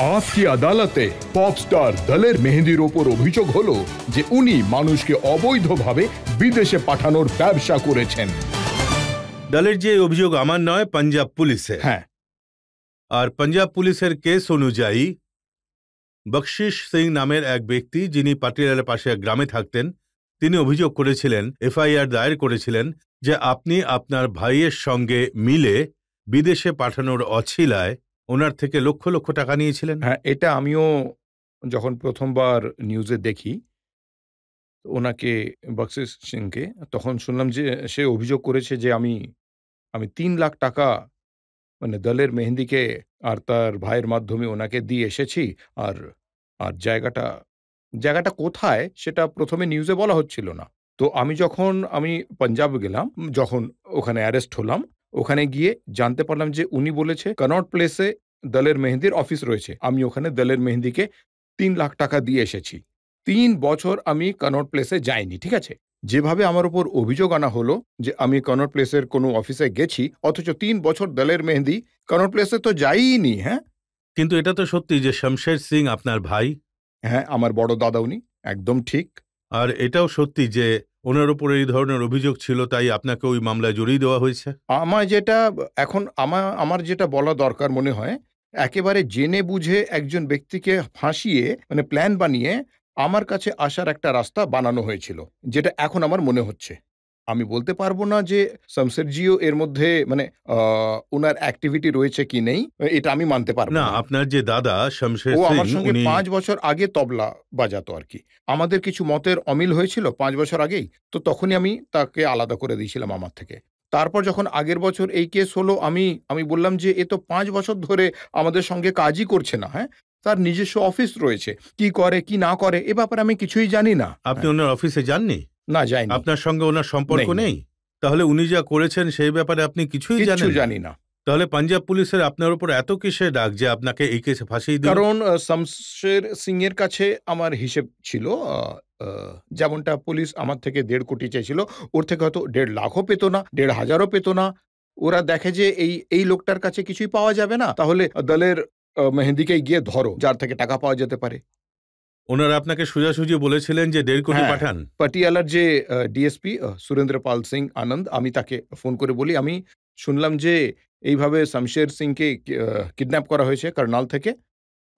আজকে আদালতে pop star দলের মেহেদির ওপর অভিযোগ হলো যে উনি মানুষকে অবৈধভাবে বিদেশে পাঠানোর ব্যবসা করেছেন। দলের যে অভিযোগ আমার নয়, পাঞ্জাব পুলিশের। হ্যাঁ, আর পাঞ্জাব পুলিশের কেস অনুযায়ী বখশিশ সিং নামের এক ব্যক্তি, যিনি পাটিয়ালার পাশে এক গ্রামে থাকতেন, তিনি অভিযোগ করেছিলেন, এফআইআর দায়ের করেছিলেন যে আপনি আপনার ভাইয়ের সঙ্গে মিলে বিদেশে পাঠানোর অছিলায় ওনার থেকে লক্ষ লক্ষ টাকা নিয়েছিলেন। হ্যাঁ, এটা আমিও যখন প্রথমবার নিউজে দেখি ওনাকে, বখশিশ সিংকে, তখন শুনলাম যে সে অভিযোগ করেছে যে আমি 3 লাখ টাকা মানে দলের মেহেদিকে আর তার ভাইয়ের মাধ্যমে ওনাকে দিয়ে এসেছি। আর আর জায়গাটা কোথায় সেটা প্রথমে নিউজে বলা হচ্ছিল না। তো আমি পাঞ্জাব গেলাম, যখন ওখানে অ্যারেস্ট হলাম, ওখানে গিয়ে জানতে পারলাম যে উনি বলেছে কনট প্লেসে দলের মেহেদির অফিস রয়েছে। আমি ওখানে দলের মেহেদিকে 3 লাখ টাকা দিয়ে এসেছি। 3 বছর আমি কনট প্লেসে যাইনি, ঠিক আছে? যেভাবে আমার উপর অভিযোগ আনা হলো যে আমি কনট প্লেসের কোনো অফিসে গেছি, অথচ 3 বছর দলের মেহেদি কনট প্লেসে তো যাইনি। হ্যাঁ, কিন্তু এটা তো সত্যি যে শমশের সিং আপনার ভাই। হ্যাঁ, আমার বড় দাদা উনি, একদম ঠিক। আর এটাও সত্যি যে ওনার উপর এই ধরনের অভিযোগ ছিল, তাই আপনাকে ওই মামলায় জড়িয়ে দেওয়া হয়েছে। আমার যেটা বলা দরকার মনে হয়, একেবারে জেনে বুঝে একজন ব্যক্তিকে ফাঁসিয়ে মানে প্ল্যান বানিয়ে আমার কাছে আসার একটা রাস্তা বানানো হয়েছিল, যেটা এখন আমার মনে হচ্ছে। আমি বলতে পারবো না যে শমশেরজিও এর মধ্যে মানে ওনার অ্যাক্টিভিটি রয়েছে কি নেই, এটা আমি মানতে পারবো না, না। আপনার যে দাদা শমশের ও সিং, আমার সঙ্গে উনি 5 বছর আগে তবলা বাজাতো আর কি। আমাদের কিছু মতের অমিল হয়েছিল 5 বছর আগেই, তো তখনই আমি তাকে আলাদা করে দিয়েছিলাম আমার থেকে। তারপর যখন আগের বছর এই কেস হলো, আমি বললাম যে এ তো 5 বছর ধরে আমাদের সঙ্গে কাজই করছে না। হ্যাঁ, তার নিজস্ব অফিস রয়েছে, কি করে কি না করে এ ব্যাপারে আমি কিছুই জানি না। আপনি ওনার অফিসে যাননি? না, যাইনি। আপনার সঙ্গে ওনার সম্পর্ক নেই। নেই? তাহলে উনি যা করেছেন সেই ব্যাপারে আপনি কিছুই কিচ্ছু জানেন জানি না। তাহলে পাঞ্জাব পুলিশের আপনার উপর এত কিসের ডাক যে আপনাকে এই কেসে ফাঁসিয়ে দিল? কারণ শমশের সিং এর কাছে আমার হিসেব ছিল, যেমনটা পুলিশ আমার থেকে 1.5 কোটি চাইছিল, ওর থেকে হয়তো 1.5 লাখও পেত না, 1.5 হাজারও পেত না। ওরা দেখে যে এই লোকটার কাছে কিছুই পাওয়া যাবে না, তাহলে দলের মেহেদিকে গিয়ে ধরো, যার থেকে টাকা পাওয়া যেতে পারে। ওনারা আপনাকে সোজাসুজি বলেছিলেন যে 1.5 কোটি হ্যাঁ, পাঠান? পাটিয়ালার যে ডিএসপি সুরেন্দ্র পাল সিং আনন্দ, আমি তাকে ফোন করে বলি, আমি শুনলাম যে এইভাবে শমশের সিংকে কিডন্যাপ করা হয়েছে কারনাল থেকে,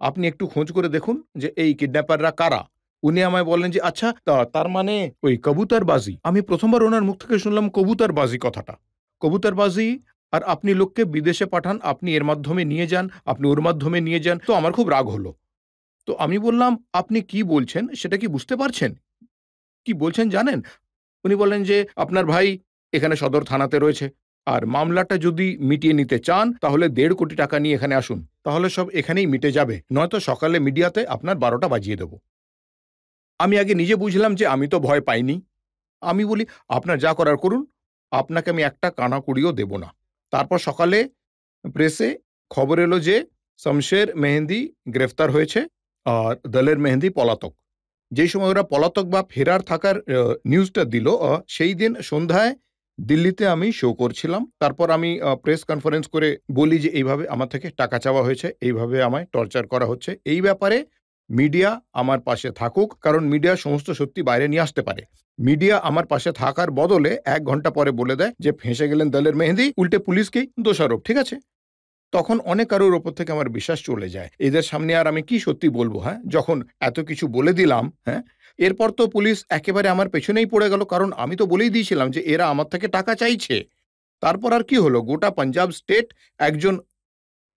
আপনি একটু খোঁজ করে দেখুন যে এই কিডন্যাপাররা কারা। উনি আমায় বললেন যে আচ্ছা, তার মানে ওই কবুতরবাজি। আমি প্রথমবার ওনার মুখ থেকে শুনলাম কবুতরবাজি কথাটা। কবুতরবাজি, আর আপনি লোককে বিদেশে পাঠান, আপনি এর মাধ্যমে নিয়ে যান, আপনি ওর মাধ্যমে নিয়ে যান। তো আমার খুব রাগ হলো। তো আমি বললাম, আপনি কি বলছেন সেটা কি বুঝতে পারছেন? কি বলছেন জানেন? উনি বললেন যে আপনার ভাই এখানে সদর থানাতে রয়েছে, আর মামলাটা যদি মিটিয়ে নিতে চান তাহলে 1.5 কোটি টাকা নিয়ে এখানে আসুন, তাহলে সব এখানেই মিটে যাবে, নয়তো সকালে মিডিয়াতে আপনার 12টা বাজিয়ে দেব। আমি আগে নিজে বুঝলাম যে আমি তো ভয় পাইনি। আমি বলি, আপনার যা করার করুন, আপনাকে আমি একটা কানাকুড়িও দেব না। তারপর সকালে প্রেসে খবর এলো যে শমশের মেহেদি গ্রেফতার হয়েছে আর দলের মেহেদি পলাতক। যেই সময় ওরা পলাতক বা ফেরার থাকার নিউজটা দিল, সেই দিন সন্ধ্যায় দিল্লিতে আমি শো করছিলাম। তারপর আমি প্রেস কনফারেন্স করে বলি যে এইভাবে আমার থেকে টাকা চাওয়া হয়েছে, এইভাবে আমায় টর্চার করা হচ্ছে। এই ব্যাপারে মিডিয়া আমার পাশে থাকুক, কারণ মিডিয়া সমস্ত সত্যি বাইরে নিয়ে আসতে পারে। মিডিয়া আমার পাশে থাকার বদলে 1 ঘন্টা পরে বলে দেয় যে ফেঁসে গেলেন দলের মেহেদি, উল্টে পুলিশকেই দোষারোপ। ঠিক আছে, তখন অনেক কারোর ওপর থেকে আমার বিশ্বাস চলে যায়। এদের সামনে আর আমি কি সত্যি বলবো? হ্যাঁ, যখন এত কিছু বলে দিলাম, হ্যাঁ, এরপর তো পুলিশ একেবারে আমার পেছনেই পড়ে গেল, কারণ আমি তো বলেই দিয়েছিলাম যে এরা আমার থেকে টাকা চাইছে। তারপর আর কি হলো, গোটা পাঞ্জাব স্টেট একজন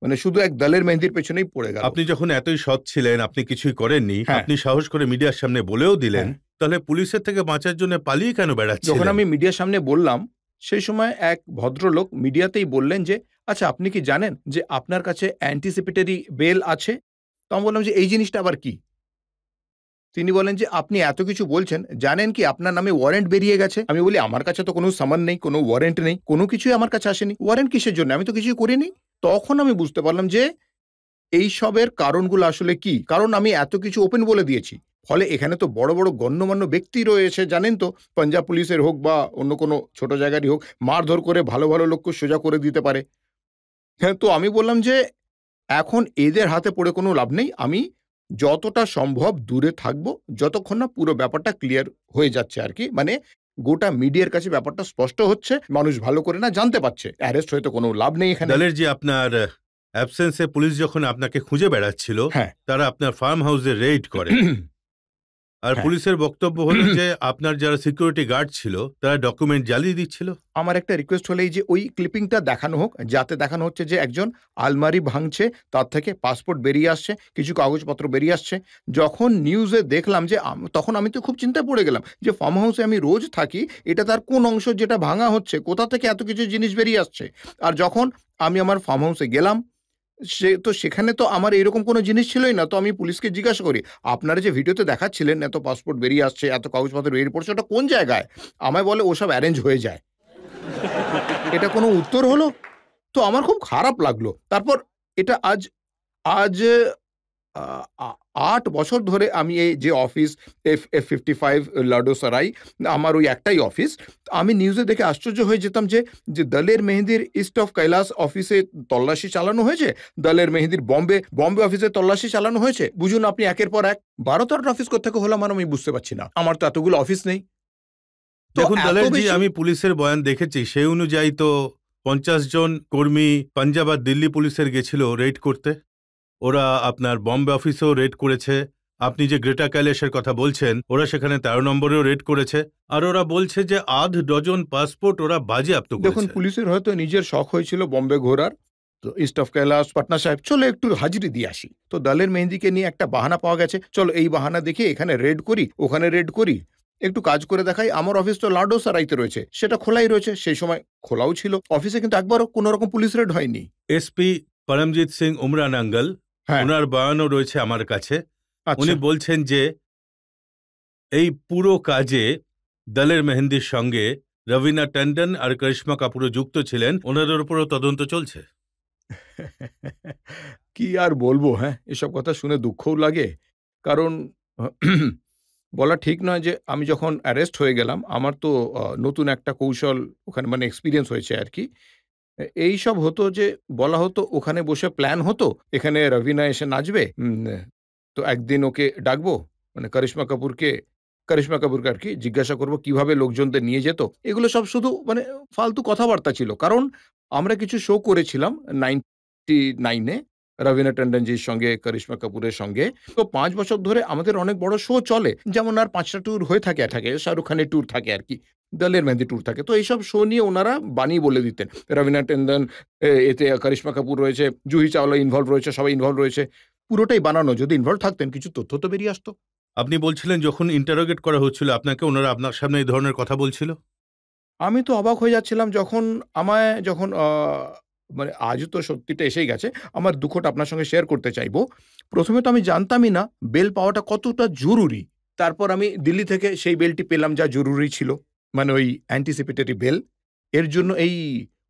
মানে শুধু এক দলের মেহেদির পেছনেই পড়ে গেল। আপনি যখন এতই সৎ ছিলেন, আপনি কিছুই করেননি, হ্যাঁ। আপনি সাহস করে মিডিয়ার সামনে বলেও দিলেন, হ্যাঁ। তাহলে পুলিশের থেকে বাঁচার জন্য পালিয়ে কেন বেড়াচ্ছিলেন? যখন আমি মিডিয়ার সামনে বললাম, সেই সময় এক ভদ্রলোক মিডিয়াতেই বললেন যে আচ্ছা, আপনি কি জানেন যে আপনার কাছে অ্যান্টিসিপেটরি বেল আছে? তো আমি বললাম যে এই জিনিসটা আবার কি? তিনি বলেন যে আপনি এত কিছু বলছেন, জানেন কি আপনার নামে ওয়ারেন্ট বেরিয়ে গেছে? আমি বলি, আমার কাছে তো কোনো সামান নেই, কোনো ওয়ারেন্ট নেই, কোনো কিছুই আমার কাছে আসেনি। ওয়ারেন্ট কিসের জন্য? আমি তো কিছুই করিনি। তখন আমি বুঝতে পারলাম যে এই সবের কারণগুলো আসলে কি। কারণ আমি এত কিছু ওপেন বলে দিয়েছি। ফলে এখানে তো বড় বড় গণ্যমান্য ব্যক্তি রয়েছে, জানেন তো, পাঞ্জাব পুলিশের হোক বা অন্য কোনো ছোট জায়গারই হোক, মারধর করে ভালো ভালো লোককে সোজা করে দিতে পারে। হ্যাঁ, তো আমি বললাম যে এখন এদের হাতে পড়ে কোনো লাভ নেই। আমি যতটা সম্ভব দূরে থাকবো, যতক্ষণ না পুরো ব্যাপারটা ক্লিয়ার হয়ে যাচ্ছে আরকি। মানে গোটা মিডিয়ার কাছে ব্যাপারটা স্পষ্ট হচ্ছে, মানুষ ভালো করে না জানতে পারছে। অ্যারেস্ট হয়ে তো কোনো লাভ নেই এখানে। দলের যে আপনার অ্যাবসেন্সে পুলিশ যখন আপনাকে খুঁজে বেড়াচ্ছিল, হ্যাঁ। তারা আপনার ফার্ম হাউসে রেইড করে। আর হ্যাঁ। পুলিশের বক্তব্য হলো যে আপনার যারা সিকিউরিটি গার্ড ছিল তারা ডকুমেন্ট জ্বালিয়ে দিচ্ছিল। আমার একটা রিকোয়েস্ট হলো এই যে ওই ক্লিপিংটা দেখানো হোক, যাতে দেখানো হচ্ছে যে একজন আলমারি ভাঙছে, তার থেকে পাসপোর্ট বেরিয়ে আসছে, কিছু কাগজপত্র বেরিয়ে আসছে। যখন নিউজে দেখলাম যে তখন আমি তো খুব চিন্তায় পড়ে গেলাম যে ফার্ম হাউসে আমি রোজ থাকি, এটা তার কোন অংশ যেটা ভাঙা হচ্ছে, কোথা থেকে এত কিছু জিনিস বেরিয়ে আসছে। আর যখন আমি আমার ফার্ম হাউসে গেলাম, সেখানে তো আমার এরকম কোনো জিনিস ছিলই না। তো আমি পুলিশকে জিজ্ঞাসা করি, আপনারা যে ভিডিওতে দেখাচ্ছিলেন এত পাসপোর্ট বেরিয়ে আসছে, এত কাগজপত্র বেরিয়ে পড়ছে, ওটা কোন জায়গায়? আমায় বলে ওসব অ্যারেঞ্জ হয়ে যায়। এটা কোনো উত্তর হলো? তো আমার খুব খারাপ লাগলো। তারপর এটা আজ আজ আ আ ৮ বছর ধরে আমি এই যে অফিস F55 লাডোসারাই, আমার ওই একটাই অফিস। আমি নিউজে দেখে আশ্চর্য হয়ে যেতাম যে দলের মেহেদীর ইস্ট অফ কৈলাস অফিসে তল্লাশি চালানো হয়েছে, দলের মেহেদীর বম্বে অফিসে তল্লাশি চালানো হয়েছে। বুঝুন আপনি একের পর এক ১২-১৩টা অফিস কোত্থেকে হলো আমার আমি বুঝতে পারছি না। আমার তো এতগুলো অফিস নেই। তো দেখুন এত দলের জি, বেশি আমি পুলিশের বয়ান দেখেছি, সেই অনুযায়ী তো ৫০ জন কর্মী পাঞ্জাব আর দিল্লি পুলিশের গেছিল রেড করতে। ওরা আপনার বম্বে অফিসেও রেড করেছে। আপনি যে গ্রেটা কৈলাসের কথা বলছেন, ওরা সেখানে ১৩ নম্বরেও রেড করেছে। আর ওরা বলছে যে ৮ ডজন পাসপোর্ট ওরা বাজেয়াপ্ত দেখুন করেছে। পুলিশের হয়তো নিজের শখ হয়েছিল বম্বে ঘোরার। তো ইস্ট অফ কৈলাস, পাটনা সাহেব চলো একটু হাজিরি দিয়ে আসি। তো দলের মেহেদীকে নিয়ে একটা বাহানা পাওয়া গেছে, চলো এই বাহানা দেখিয়ে এখানে রেড করি, ওখানে রেড করি, একটু কাজ করে দেখাই। আমার অফিস তো লাডোসারাইতে রয়েছে, সেটা খোলাই রয়েছে, সেই সময় খোলাও ছিল। অফিসে কিন্তু একবারও কোনো রকম পুলিশ রেড হয়নি। এসপি পরমজিৎ সিং উমরানাঙ্গল, হ্যাঁ। ওনার বয়ানও রয়েছে আমার কাছে। আচ্ছা। উনি বলছেন যে এই পুরো কাজে দলের মেহেন্দির সঙ্গে রবিনা ট্যান্ডন আর করিশ্মা কাপুরও যুক্ত ছিলেন, ওনাদের উপরও তদন্ত চলছে। কি আর বলবো, হ্যাঁ? এসব কথা শুনে দুঃখও লাগে। কারণ বলা ঠিক নয় যে আমি যখন অ্যারেস্ট হয়ে গেলাম, আমার তো নতুন একটা কৌশল ওখানে মানে এক্সপেরিয়েন্স হয়েছে আরকি। এইসব হতো যে বলা হতো ওখানে বসে প্ল্যান হতো, এখানে রবিনা এসে নাচবে। তো একদিন ওকে ডাকবো, মানে করিশ্মা কাপুরকে আরকি জিজ্ঞাসা করব কিভাবে লোকজনদের নিয়ে যেত। এগুলো সব শুধু মানে ফালতু কথাবার্তা ছিল। কারণ আমরা কিছু শো করেছিলাম 99 এ রবিনা ট্যান্ডনজির সঙ্গে, করিশ্মা কাপুরের সঙ্গে। তো ৫ বছর ধরে আমাদের অনেক বড় শো চলে। যেমন আর ৫ টা ট্যুর হয়ে থাকে। শাহরুখ খানের ট্যুর থাকে আরকি। দলের মেহেদী ট্যুর থাকে। তো এইসব শো নিয়ে উনারা বানিয়ে বলে দিতেন। রবিনা ট্যান্ডন, এতে করিশ্মা কাপুর রয়েছে, জুহি চাওলা ইনভলভ রয়েছে, সবাই ইনভলভ রয়েছে। পুরোটাই বানানো। যদি ইনভলভ থাকতেন কিছু তথ্য তো বেরিয়ে আসতো। আপনি বলছিলেন যখন ইন্টারোগেট করা হচ্ছিল আপনাকে, ওনারা আপনার সামনে এই ধরনের কথা বলছিল? আমি তো অবাক হয়ে যাচ্ছিলাম যখন মানে আজও তো সত্যিটা এসেই গেছে। আমার দুঃখটা আপনার সঙ্গে শেয়ার করতে চাইবো। ১ম এ তো আমি জানতামই না বেল পাওয়াটা কতটা জরুরি। তারপর আমি দিল্লি থেকে সেই বেলটি পেলাম যা জরুরি ছিল। মানে ওই অ্যান্টিসিপেটরি বেল। এর জন্য এই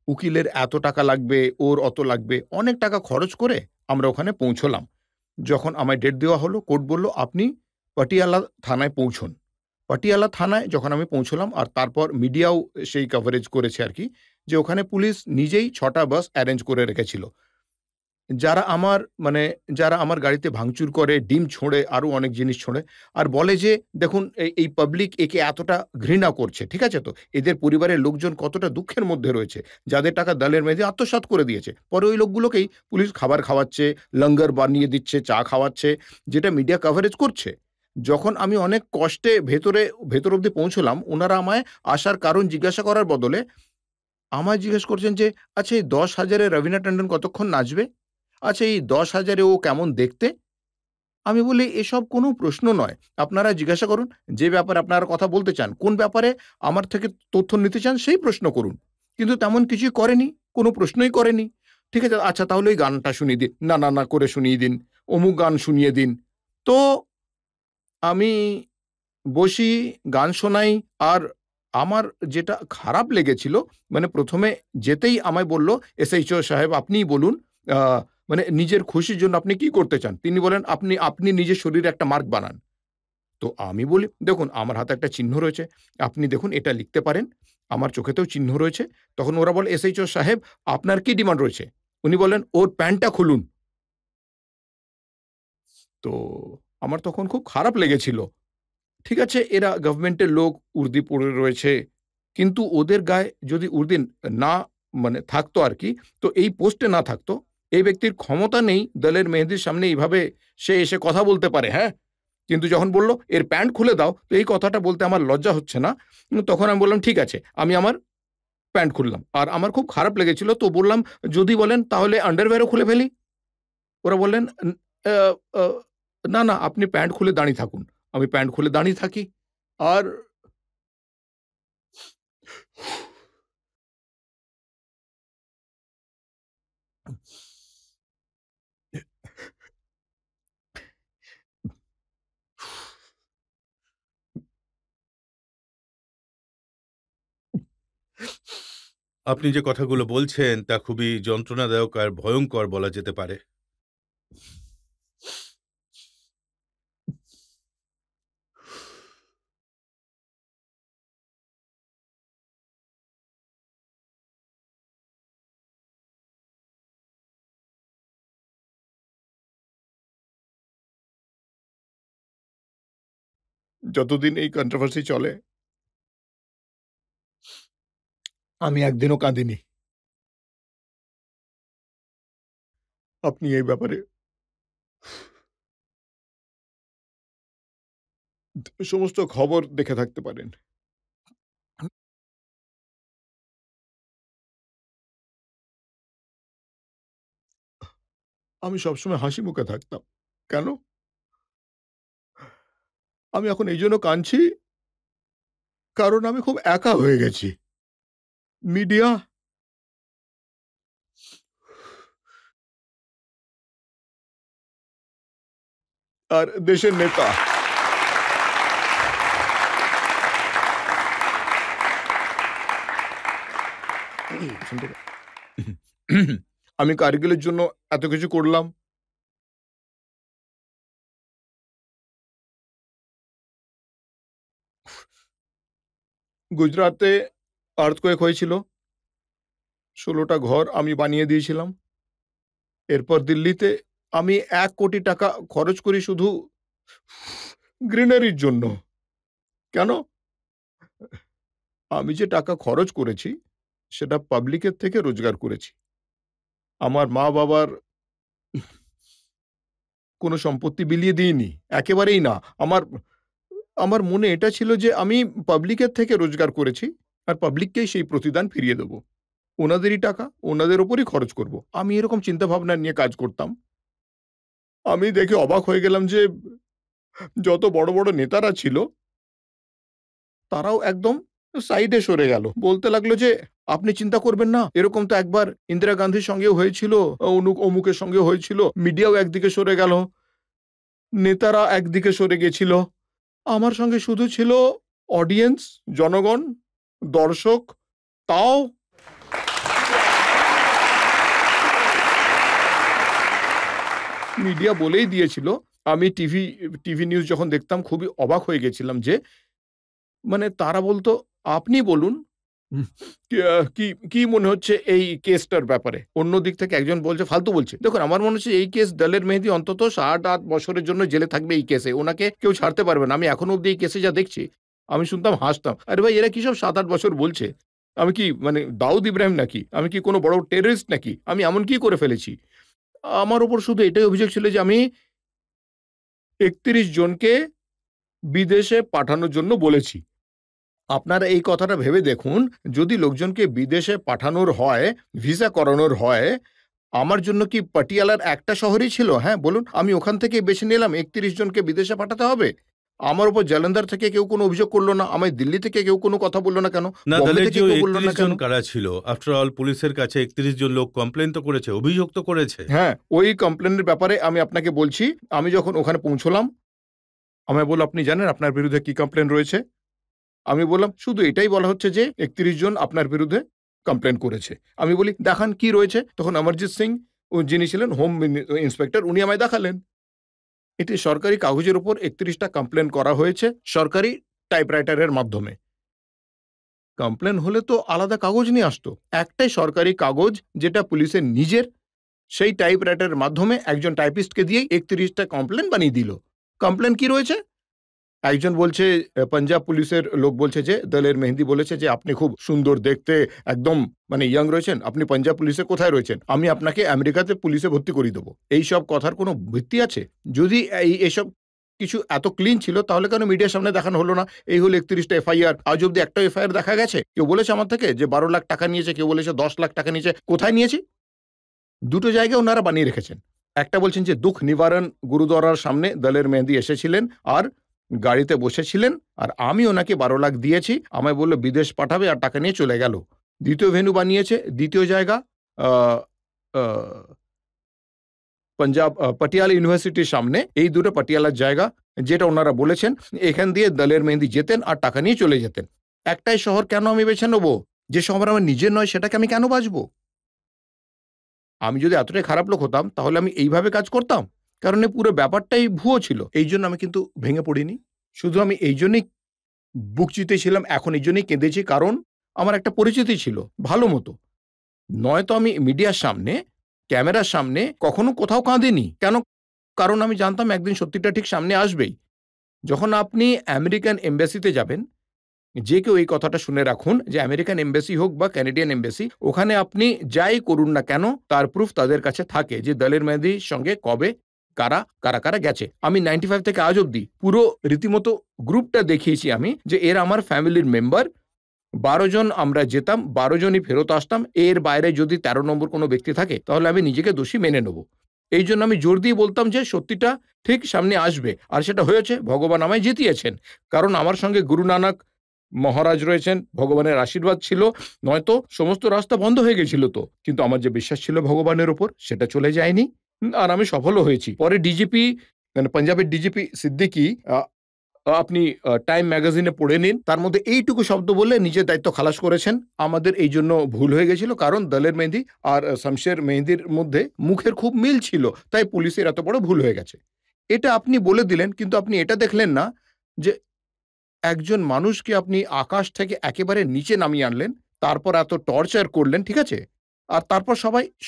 উকিলের এত টাকা লাগবে, ওর অত লাগবে। অনেক টাকা খরচ করে আমরা ওখানে পৌঁছলাম। যখন আমায় ডেট দেওয়া হলো, কোর্ট বলল, "আপনি পাটিয়ালা থানায় পৌঁছুন।" পাটিয়ালা থানায় যখন আমি পৌঁছলাম আর তারপর মিডিয়াও সেই কভারেজ করেছে আরকি, যে ওখানে পুলিশ নিজেই ৬ টা বাস এরেঞ্জ করে রেখেছিল। যারা আমার গাড়িতে ভাঙচুর করে, ডিম ছোঁড়ে, আরো অনেক জিনিস ছোঁড়ে। আর বলে যে, "দেখুন এই পাবলিক একে এতটা ঘৃণা করছে।" ঠিক আছে তো? এদের পরিবারের লোকজন কতটা দুঃখের মধ্যে রয়েছে। যাদের টাকা দলের মেয়েদের আত্মসাৎ করে দিয়েছে। পরে ওই লোকগুলোকেই পুলিশ খাবার খাওয়াচ্ছে, লঙ্গর বানিয়ে দিচ্ছে, চা খাওয়াচ্ছে, যেটা মিডিয়া কভারেজ করছে। যখন আমি অনেক কষ্টে ভেতর অব্দি পৌঁছলাম, উনারা আমায় আসার কারণ জিজ্ঞাসা করার বদলে আমায় জিজ্ঞেস করছেন যে, "আচ্ছা এই ১০,০০০ এ রবিনা ট্যান্ডন কতক্ষণ নাচবে? আচ্ছা এই ১০,০০০ এ ও কেমন দেখতে?" আমি বলি, "এসব কোনো প্রশ্ন নয়। আপনারা জিজ্ঞাসা করুন, যে ব্যাপারে আপনারা কথা বলতে চান, কোন ব্যাপারে আমার থেকে তথ্য নিতে চান সেই প্রশ্ন করুন।" কিন্তু তেমন কিছুই করেনি, কোনো প্রশ্নই করেনি। ঠিক আছে, "আচ্ছা তাহলে ওই গানটা শুনিয়ে দিন।" না করে শুনিয়ে দিন, অমুক গান শুনিয়ে দিন। তো আমি বসি, গান শোনাই। আর আমার যেটা খারাপ লেগেছিল, মানে ১ম এ যেতেই আমায় বলল, "এসএইচও সাহেব আপনিই বলুন, আ মানে নিজের খুশির জন্য আপনি কি করতে চান?" তিনি বলেন, "আপনি নিজের শরীরে একটা মার্ক বানান।" তো আমি বলি, "দেখুন আমার হাতে একটা চিহ্ন রয়েছে। আপনি দেখুন এটা লিখতে পারেন। আমার চোখেতেও চিহ্ন রয়েছে।" তখন ওরা বলে, "এসএইচও সাহেব আপনার কি ডিমান্ড রয়েছে?" উনি বললেন, "ওর প্যান্টটা খুলুন।" তো আমার তখন খুব খারাপ লেগেছিল। ঠিক আছে, এরা গভর্নমেন্টের লোক, উর্দি পড়ে রয়েছে, কিন্তু ওদের গায়ে যদি উর্দি না মানে থাকতো আরকি, তো এই পোস্টে না থাকতো, এই ব্যক্তির ক্ষমতা নেই দলের মেহেদীর সামনে এইভাবে সে এসে কথা বলতে পারে, হ্যাঁ? কিন্তু যখন বলল, "এর প্যান্ট খুলে দাও," তো এই কথাটা বলতে আমার লজ্জা হচ্ছে না। তখন আমি বললাম, "ঠিক আছে।" আমি আমার প্যান্ট খুললাম। আর আমার খুব খারাপ লেগেছিল। তো বললাম, "যদি বলেন তাহলে আন্ডারওয়্যারও খুলে ফেলি?" ওরা বললেন, আ আ "না, না, আপনি প্যান্ট খুলে দাঁড়িয়ে থাকুন।" আমি প্যান্ট খুলে দাঁড়িয়ে থাকি। আর আপনি যে কথাগুলো বলছেন তা খুবই যন্ত্রণাদায়ক আর ভয়ংকর বলা যেতে পারে। যতদিন এই কন্ট্রোভার্সি চলে, আমি একদিনও কাঁদিনি। আপনি এই ব্যাপারে সমস্ত খবর দেখে থাকতে পারেন। আমি সবসময় হাসি মুখে থাকতাম। কেন? আমি এখন এইজন্য কাঁদছি, কারণ আমি খুব একা হয়ে গেছি। মিডিয়া আর দেশের নেতা শুনতে পা আমি কার্গিলের জন্য এত কিছু করলাম। গুজরাতে আর্থকোয়েক হয়েছিল। ১৬ টা ঘর আমি বানিয়ে দিয়েছিলাম। এরপর দিল্লিতে আমি ৳১,০০,০০,০০০ খরচ করি শুধু গ্রিনারির জন্য। কেন? আমি যে টাকা খরচ করেছি, সেটা পাবলিকের থেকে রোজগার করেছি। আমার মা-বাবার কোনো সম্পত্তি বিলিয়ে দিইনি। একেবারেই না। আমার আমার মনে এটা ছিল যে আমি পাবলিকের থেকে রোজগার করেছি আর পাবলিককেই সেই প্রতিদান ফিরিয়ে দেব। ওনাদেরই টাকা, ওনাদের উপরই খরচ করব। আমি এরকম চিন্তাভাবনা নিয়ে কাজ করতাম। আমি দেখে অবাক হয়ে গেলাম যে যত বড়, বড় নেতারা ছিল, তারাও একদম সাইডে সরে গেল। বলতে লাগলো যে, "আপনি চিন্তা করবেন না। এরকম তো একবার ইন্দিরা গান্ধীর সঙ্গেও হয়েছিল, অমুকের সঙ্গেও হয়েছিল।" মিডিয়াও একদিকে সরে গেল। নেতারা একদিকে সরে গেছিল। আমার সঙ্গে শুধু ছিল অডিয়েন্স, জনগণ, দর্শক। তাও মিডিয়া বলেই দিয়েছিল। আমি টিভি নিউজ যখন দেখতাম খুবই অবাক হয়ে গেছিলাম যে, মানে তারা বলত, "আপনি বলুন, হুম, কি কি মনে হচ্ছে এই কেসটার ব্যাপারে?" অন্য দিক থেকে একজন বলছে, "ফালতু বলছে।" দেখুন, আমার মনে হচ্ছে এই কেস দলের মেহেদী অন্তত ৭-৮ বছরের জন্য জেলে থাকবে এই কেসে। উনাকে কেউ ছাড়তে পারবে না। আমি এখনো অব্দি এই কেসে যা দেখছি, আমি শুনতাম হাসতাম। আরে ভাই, এরা কিসব ৭-৮ বছর বলছে? আমি কি মানে দাউদ ইব্রাহিম নাকি? আমি কি কোনো বড় টেররিস্ট নাকি? আমি এমন কি করে ফেলেছি? আমার উপর শুধু এটাই অভিযোগ ছিল যে আমি ৩১ জনকে বিদেশে পাঠানোর জন্য বলেছি। আপনারা এই কথাটা ভেবে দেখুন, যদি লোকজনকে বিদেশে পাঠানোর হয়, ভিসা করানোর হয়, আমার জন্য কি পাটিয়ালার একটা শহরই ছিল? হ্যাঁ, বলুন। আমি ওখান থেকেই বেছে নিলাম ৩১ জনকে বিদেশে পাঠাতে হবে। আমার উপর জালান্ধার থেকে কেউ কোনো অভিযোগ করল না। আমায় দিল্লি থেকে কেউ কোনো কথা বলল না কেন? না, বম্বে তাহলে থেকে যে ওই কেউ বলল ৩১ না জন কেন? কারা ছিল? আফটার অল পুলিশের কাছে ৩১ জন লোক কমপ্লেইন তো করেছে, অভিযোগ তো করেছে। হ্যাঁ, ওই কমপ্লেনের ব্যাপারে আমি আপনাকে বলছি। আমি যখন ওখানে পৌঁছলাম, আমায় বলল, "আপনি জানেন আপনার বিরুদ্ধে কি কমপ্লেন রয়েছে?" আমি বললাম, "শুধু এটাই বলা হচ্ছে যে ৩১ জন আপনার বিরুদ্ধে কমপ্লেইন করেছে।" আমি বলি, "দেখান কি রয়েছে?" তখন অমরজিৎ সিং, যিনি ছিলেন হোম ইন্সপেক্টর, উনি আমায় দেখালেন। এটি সরকারি কাগজের উপর ৩১ টা কমপ্লেইন করা হয়েছে সরকারি টাইপরাইটারের মাধ্যমে। কমপ্লেইন হলে তো আলাদা কাগজ নিয়ে আসতো। একটাই সরকারি কাগজ যেটা পুলিশের নিজের, সেই টাইপরাইটারের মাধ্যমে একজন টাইপিস্টকে দিয়েই ৩১টা কমপ্লেন বানিয়ে দিল। কমপ্লেন কি রয়েছে? একজন বলছে, পাঞ্জাব পুলিশের লোক বলছে যে দলের মেহেদী বলেছে যে আপনি খুব সুন্দর দেখতে, একদম মানে ইয়াং রয়েছেন, আপনি পাঞ্জাব পুলিশে কোথায় রয়েছেন, আমি আপনাকে আমেরিকাতে পুলিশে ভর্তি করিয়ে দেবো। এইসব কথার কোনো ভিত্তি আছে? যদি এসব কিছু এত ক্লিন ছিল তাহলে কেন মিডিয়ার সামনে দেখানো হলো না? এই হলো ৩১টা এফআইআর, আজ অব্দি একটা এফআইআর দেখা গেছে? কেউ বলেছে আমার থেকে যে ১২ লাখ টাকা নিয়েছে, কেউ বলেছে ১০ লাখ টাকা নিয়েছে। কোথায় নিয়েছি? দুটো জায়গায় ওনারা বানিয়ে রেখেছেন। একটা বলছেন যে দুঃখ নিবারণ গুরুদ্বারার সামনে দলের মেহেদী এসেছিলেন আর গাড়িতে বসেছিলেন, আর আমি ওনাকে ১২ লাখ দিয়েছি, আমায় বলল বিদেশ পাঠাবে আর টাকা নিয়ে চলে গেল। দ্বিতীয় ভেন্যু বানিয়েছে, দ্বিতীয় জায়গা পাঞ্জাব পাটিয়ালা ইউনিভার্সিটির সামনে। এই দুটো পাটিয়ালার জায়গা, যেটা ওনারা বলেছেন এখান দিয়ে দলের মেহেদী যেতেন আর টাকা নিয়ে চলে যেতেন। একটাই শহর কেন আমি বেছে নেবো? যে শহর আমার নিজের নয় সেটাকে আমি কেন বাঁচবো? আমি যদি এতটাই খারাপ লোক হতাম তাহলে আমি এইভাবে কাজ করতাম? কারণ এই পুরো ব্যাপারটাই ভুয়ো ছিল। এই জন্য আমি কিন্তু ভেঙে পড়িনি। শুধু আমি এই জন্যই বুক চিতিয়েছিলাম, এখন এই জন্যই কেঁদেছি, কারণ আমার একটা পরিচিতি ছিল ভালো মতো। নয়তো আমি মিডিয়ার সামনে, ক্যামেরার সামনে কখনো কোথাও কাঁদিনি। কেন? কারণ আমি জানতাম একদিন সত্যিটা ঠিক সামনে আসবেই। যখন আপনি আমেরিকান এম্বাসিতে যাবেন, যে কেউ এই কথাটা শুনে রাখুন যে আমেরিকান এমবাসি হোক বা ক্যানাডিয়ান এমবাসি, ওখানে আপনি যাই করুন না কেন তার প্রুফ তাদের কাছে থাকে যে দলের মেহেদীর সঙ্গে কবে কারা গেছে। আমি 95 থেকে আজ অব্দি পুরো রীতিমতো গ্রুপটা দেখিয়েছি আমি যে এরা আমার ফ্যামিলির মেম্বার। ১২ জন আমরা যেতাম, ১২ জনই ফেরত আসতাম। এর বাইরে যদি ১৩ নম্বর কোনো ব্যক্তি থাকে তাহলে আমি নিজেকে দোষী মেনে নেব। এই জন্য আমি জোর দিয়ে বলতাম যে সত্যিটা ঠিক সামনে আসবে, আর সেটা হয়েছে। ভগবান আমায় জিতিয়েছেন, কারণ আমার সঙ্গে গুরু নানক মহারাজ রয়েছেন, ভগবানের আশীর্বাদ ছিল, নয়তো সমস্ত রাস্তা বন্ধ হয়ে গেছিল তো। কিন্তু আমার যে বিশ্বাস ছিল ভগবানের ওপর, সেটা চলে যায়নি, আর আমি সফলও হয়েছি। পরে ডিজিপি, মানে পাঞ্জাবের ডিজিপি সিদ্দিকী, আপনি টাইম ম্যাগাজিনে পড়ে নিন, তার মধ্যে এইটুকু শব্দ বলে নিজের দায়িত্ব খালাস করেছেন। আমাদের এই জন্য ভুল হয়ে গেছিল, কারণ দলের মেহেদী আর শামশের মেহেদীর মধ্যে মুখের খুব মিল ছিল, তাই পুলিশের এত বড় ভুল হয়ে গেছে। এটা আপনি বলে দিলেন, কিন্তু আপনি এটা দেখলেন না যে একজন মানুষকে আপনি আকাশ থেকে একেবারে নিচে নামিয়ে আনলেন, তারপর এত টর্চার করলেন, ঠিক আছে? আর তারপর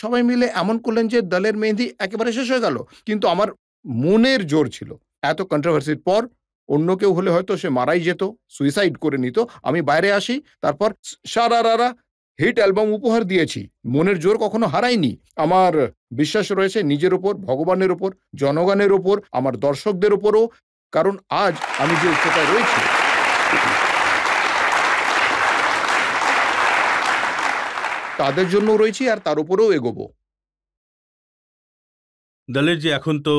সবাই মিলে এমন করলেন যে দলের মেহেদী একেবারে শেষ হয়ে গেল। কিন্তু আমার মনের জোর ছিল। এত কন্ট্রোভার্সির পর অন্য কেউ হলে হয়তো সে মারাই যেত, সুইসাইড করে নিত। আমি বাইরে আসি, তারপর সারারারা হিট অ্যালবাম উপহার দিয়েছি। মনের জোর কখনো হারাইনি। আমার বিশ্বাস রয়েছে নিজের উপর, ভগবানের উপর, জনগণের উপর, আমার দর্শকদের উপরও, কারণ আজ আমি যে উচ্চতায় রয়েছি তাদের জন্য রয়েছি, আর তার উপরেও এগোবো। দলের যে এখন তো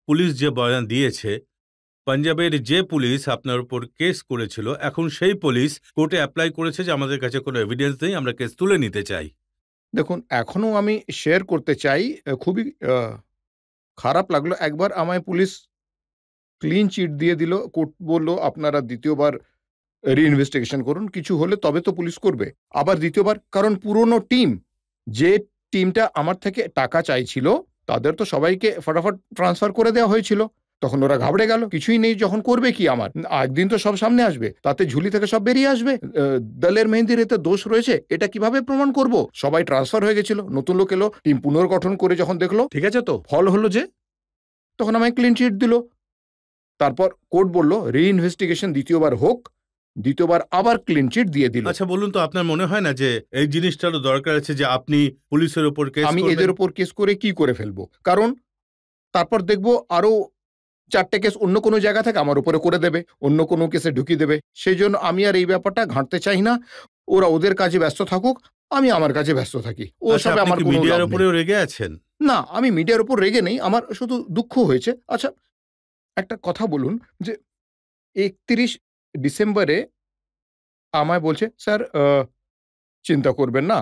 পুলিশ যে বয়ান দিয়েছে, পাঞ্জাবের যে পুলিশ আপনার উপর কেস করেছিল, এখন সেই পুলিশ কোর্টে অ্যাপ্লাই করেছে যে আমাদের কাছে কোনো এভিডেন্স নেই, আমরা কেস তুলে নিতে চাই। দেখুন, এখনো আমি শেয়ার করতে চাই, খুবই খারাপ লাগলো। একবার আমায় পুলিশ ক্লিন চিট দিয়ে দিল। কোর্ট বলল আপনারা দ্বিতীয়বার রিইনভেস্টিগেশন করুন, কিছু হলে তবে তো পুলিশ করবে। আবার দ্বিতীয়বার, কারণ পুরনো টিম, যে টিমটা আমার থেকে টাকা চাইছিল, তাদের তো সবাইকে ফটাফট ট্রান্সফার করে দেওয়া হয়েছিল। তখন ওরা ঘাবড়ে গেল, কিছুই নেই যখন, করবে কি? আমার একদিন তো সব সামনে আসবে, তাতে ঝুলি থেকে সব বেরিয়ে আসবে। দলের মেহেদীর এতে দোষ রয়েছে, এটা কিভাবে প্রমাণ করব? সবাই ট্রান্সফার হয়ে গেছিল, নতুন লোক এলো, টিম পুনর্গঠন করে যখন দেখলো ঠিক আছে, তো ফল হলো যে তখন আমায় ক্লিন চিট দিল। তারপর কোর্ট বলল রিইনভেস্টিগেশন দ্বিতীয়বার হোক, দ্বিতীয়বার আবার ক্লিন চিট দিয়ে দিল। আচ্ছা বলুন তো, আপনার মনে হয় না যে এই জিনিসটারও দরকার আছে যে আপনি পুলিশের উপর কেস আমি করবেন? এদের উপর কেস করে কি করে ফেলবো? কারণ তারপর দেখবো আরো ৪টে কেস অন্য কোনো জায়গা থেকে আমার উপরে করে দেবে, অন্য কোনো কেসে ঢুকিয়ে দেবে। সেই জন্য আমি আর এই ব্যাপারটা ঘাঁটতে চাই না। ওরা ওদের কাজে ব্যস্ত থাকুক, আমি আমার কাজে ব্যস্ত থাকি। ও আচ্ছা, সবে আপনি আমার কি কোনো মিডিয়ার লাভ নেই। উপরেও রেগে আছেন? না, আমি মিডিয়ার উপর রেগে নেই, আমার শুধু দুঃখ হয়েছে। আচ্ছা, একটা কথা বলুন, যে ৩১ ডিসেম্বরে আমায় বলছে, "স্যার চিন্তা করবেন না,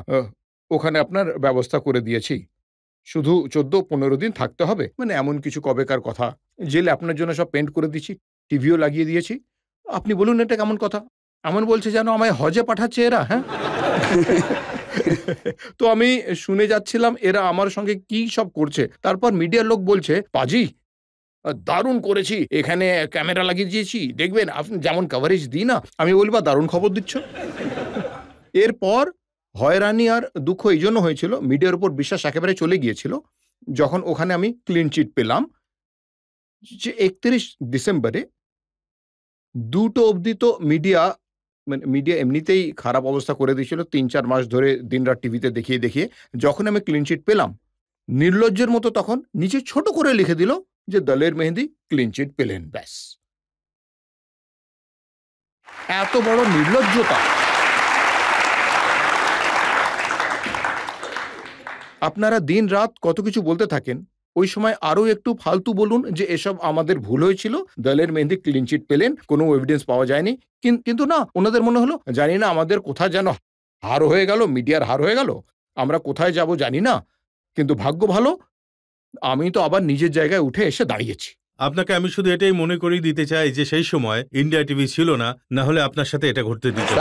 ওখানে আপনার ব্যবস্থা করে দিয়েছি। শুধু ১৪-১৫ দিন থাকতে হবে।" মানে এমন কিছু কবেকার কথা। জেলে আপনার জন্য সব পেইন্ট করে দিয়েছি, টিভিও লাগিয়ে দিয়েছি। আপনি বলুন এটা কেমন কথা? এমন বলছে যেন আমায় হজে পাঠাচ্ছে এরা, হ্যাঁ? তো আমি শুনে যাচ্ছিলাম এরা আমার সঙ্গে কি সব করছে। তারপর মিডিয়ার লোক বলছে, "পাজি দারুণ করেছি, এখানে ক্যামেরা লাগিয়ে দিয়েছি, দেখবেন আপনি যেমন কভারেজ দিই না।" আমি বলি, "বাহ! দারুণ খবর দিচ্ছ।" এরপর হয়রানি আর দুঃখ এই জন্য হয়েছিল, মিডিয়ার উপর বিশ্বাস একেবারে চলে গিয়েছিল। যখন ওখানে আমি ক্লিন চিট পেলাম যে ৩১ ডিসেম্বরে ২টো অবধি তো মিডিয়া এমনিতেই খারাপ অবস্থা করে দিয়েছিল ৩-৪ মাস ধরে দিনরাত টিভিতে দেখিয়ে যখন আমি ক্লিন চিট পেলাম নির্লজ্জের মতো তখন নিচে ছোট করে লিখে দিল যে দলের মেহেদি ক্লিন চিট পেলেন, ব্যাস। এত বড় নির্লজ্জতা! আপনারা দিন রাত কত কিছু বলতে থাকেন, ওই সময় আরো একটু ফালতু বলুন যে এসব আমাদের ভুল হয়েছিল, দলের মেহেদি ক্লিন চিট পেলেন, কোনো এভিডেন্স পাওয়া যায়নি। কিন্তু না, ওনাদের মনে হলো জানি না আমাদের কোথায় যেন হার হয়ে গেল, মিডিয়ার হার হয়ে গেল, আমরা কোথায় যাব জানি না, কিন্তু ভাগ্য ভালো আমি তো আবার নিজের জায়গায় উঠে এসে দাঁড়িয়েছি। আপনাকে আমি শুধু এটাই মনে করিয়ে দিতে চাই যে সেই সময় ইন্ডিয়া টিভি ছিল না, না হলে আপনার সাথে এটা ঘটতে দিত না।